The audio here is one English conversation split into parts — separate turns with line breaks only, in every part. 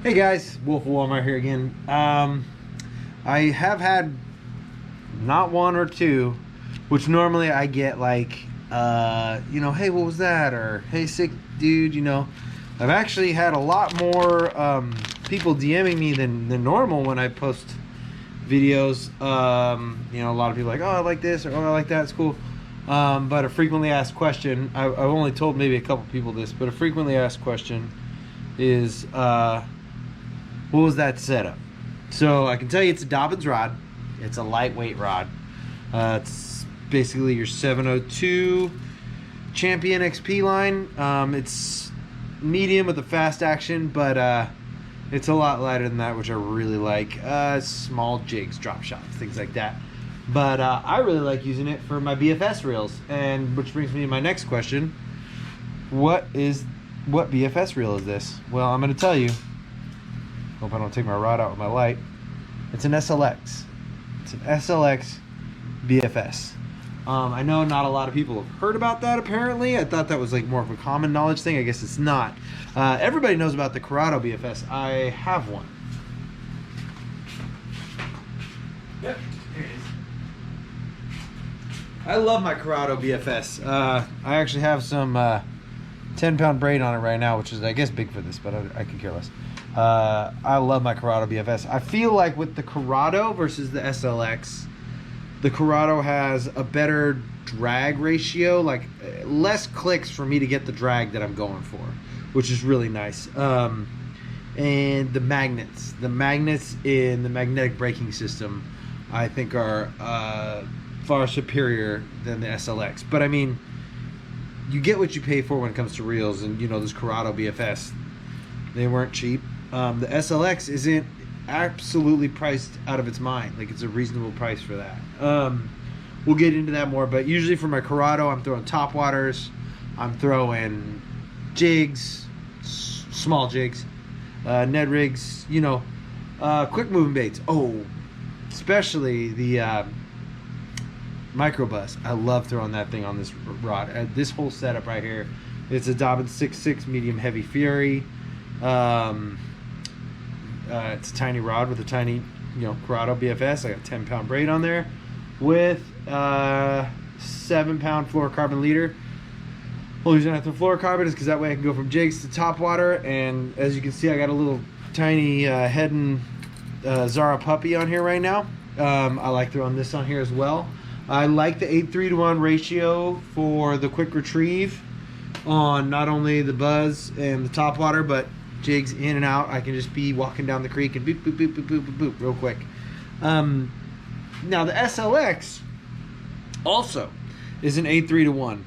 Hey guys, Wolf of Walmart here again. I have had not one or two, which normally I get like, hey, what was that? Or hey, sick dude, I've actually had a lot more people DMing me than normal when I post videos. A lot of people are like, oh, I like this, or oh, I like that, it's cool. But a frequently asked question, I've only told maybe a couple people this, but a frequently asked question is, what was that setup? So I can tell you it's a Dobyns rod. It's a lightweight rod. It's basically your 702 Champion XP line. It's medium with a fast action, but it's a lot lighter than that, which I really like. Small jigs, drop shots, things like that. But I really like using it for my BFS reels, and which brings me to my next question. What BFS reel is this? Well, I'm going to tell you. Hope I don't take my rod out with my light. It's an SLX. It's an SLX BFS. I know not a lot of people have heard about that apparently. I thought that was like more of a common knowledge thing. I guess it's not. Everybody knows about the Corrado BFS. I have one. Yep, here it is. I love my Corrado BFS. I actually have some 10-pound braid on it right now, which is, I guess, big for this, but I could care less. I love my Corrado BFS. I feel like with the Corrado versus the SLX, the Corrado has a better drag ratio, like less clicks for me to get the drag that I'm going for, which is really nice. And the magnets in the magnetic braking system, I think are far superior than the SLX. But I mean, you get what you pay for when it comes to reels, and this Corrado BFS, they weren't cheap. The SLX isn't absolutely priced out of its mind. Like, it's a reasonable price for that. We'll get into that more, but usually for my Corrado, I'm throwing top waters, I'm throwing jigs, small jigs, Ned rigs, quick moving baits. Oh, especially the micro bus. I love throwing that thing on this rod. This whole setup right here, it's a Dobyns 6.6 medium heavy Fury. It's a tiny rod with a tiny, Corrado BFS. I got 10-pound braid on there with 7-pound fluorocarbon leader. Only reason I throw fluorocarbon is because that way I can go from jigs to top water. And as you can see, I got a little tiny Heddon Zara puppy on here right now. I like throwing this on here as well. I like the 8:3 to 1 ratio for the quick retrieve on not only the buzz and the top water, but jigs in and out. I can just be walking down the creek and boop, boop, boop, boop, boop, boop, boop, real quick. Now the SLX also is an 8:3 to 1,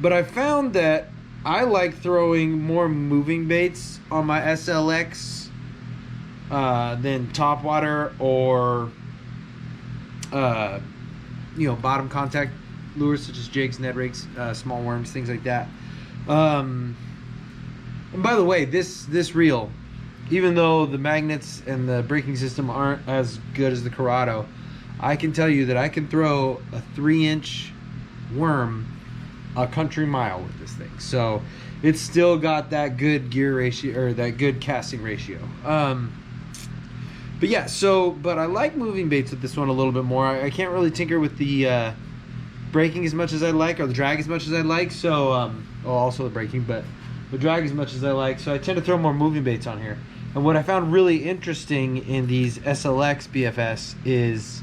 but I found that I like throwing more moving baits on my SLX than top water or bottom contact lures such as jigs, Ned rigs, small worms, things like that. And by the way, this reel, even though the magnets and the braking system aren't as good as the Corrado, I can tell you that I can throw a 3-inch worm a country mile with this thing. So it's still got that good gear ratio, or that good casting ratio. But yeah, but I like moving baits with this one a little bit more. I can't really tinker with the braking as much as I like, or the drag as much as I like. So, also the braking, but the drag as much as I like. So I tend to throw more moving baits on here. And what I found really interesting in these SLX BFS is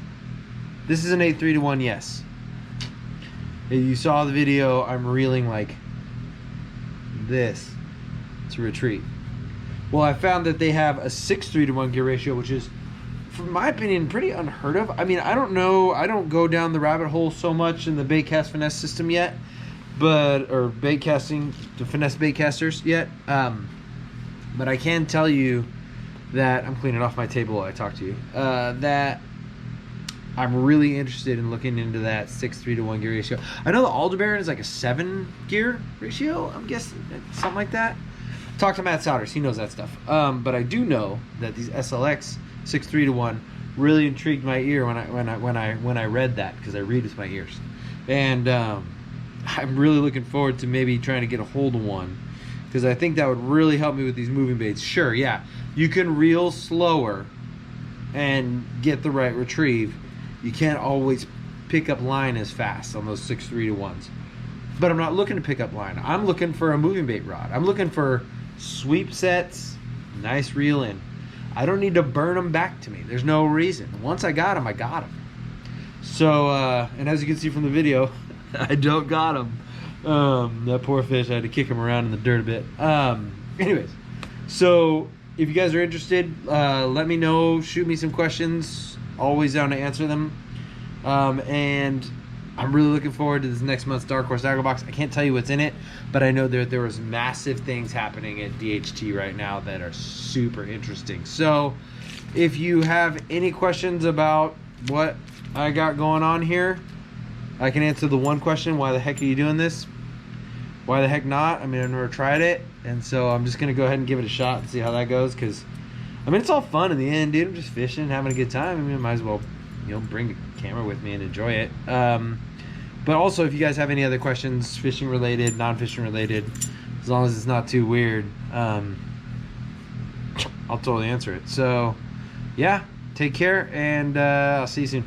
this is an 8:3 to 1, yes. If you saw the video, I'm reeling like this to retreat. Well, I found that they have a 6:3 to 1 gear ratio, which is, from my opinion, pretty unheard of. I mean, I don't know. I don't go down the rabbit hole so much in the bait cast finesse system yet, or bait casting, the finesse bait casters yet. But I can tell you that I'm cleaning off my table while I talk to you. That I'm really interested in looking into that 6:3 to 1 gear ratio. I know the Aldebaran is like a 7 gear ratio. I'm guessing something like that. Talk to Matt Souders, he knows that stuff. But I do know that these SLX 6:3 to 1 really intrigued my ear when I read that, because I read with my ears. And I'm really looking forward to maybe trying to get a hold of one because I think that would really help me with these moving baits. Sure, yeah, you can reel slower and get the right retrieve. You can't always pick up line as fast on those 6.3 to 1s. But I'm not looking to pick up line. I'm looking for a moving bait rod. I'm looking for sweep sets, nice reel in. I don't need to burn them back to me. There's no reason. Once I got them, I got them. So, and as you can see from the video, I don't got them. That poor fish, I had to kick him around in the dirt a bit. Anyways, so if you guys are interested, let me know. Shoot me some questions. Always down to answer them. And I'm really looking forward to this next month's Dark Horse Tackle Box. I can't tell you what's in it, but I know there was massive things happening at DHT right now that are super interesting. So if you have any questions about what I got going on here, I can answer the one question: why the heck are you doing this? Why the heck not? I mean, I've never tried it, and so I'm just gonna go ahead and give it a shot and see how that goes, because I mean, it's all fun in the end, dude. I'm just fishing, having a good time. I mean, I might as well, you know, bring the camera with me and enjoy it. But also, if you guys have any other questions, fishing related, non-fishing related, as long as it's not too weird, I'll totally answer it. So yeah, take care, and I'll see you soon.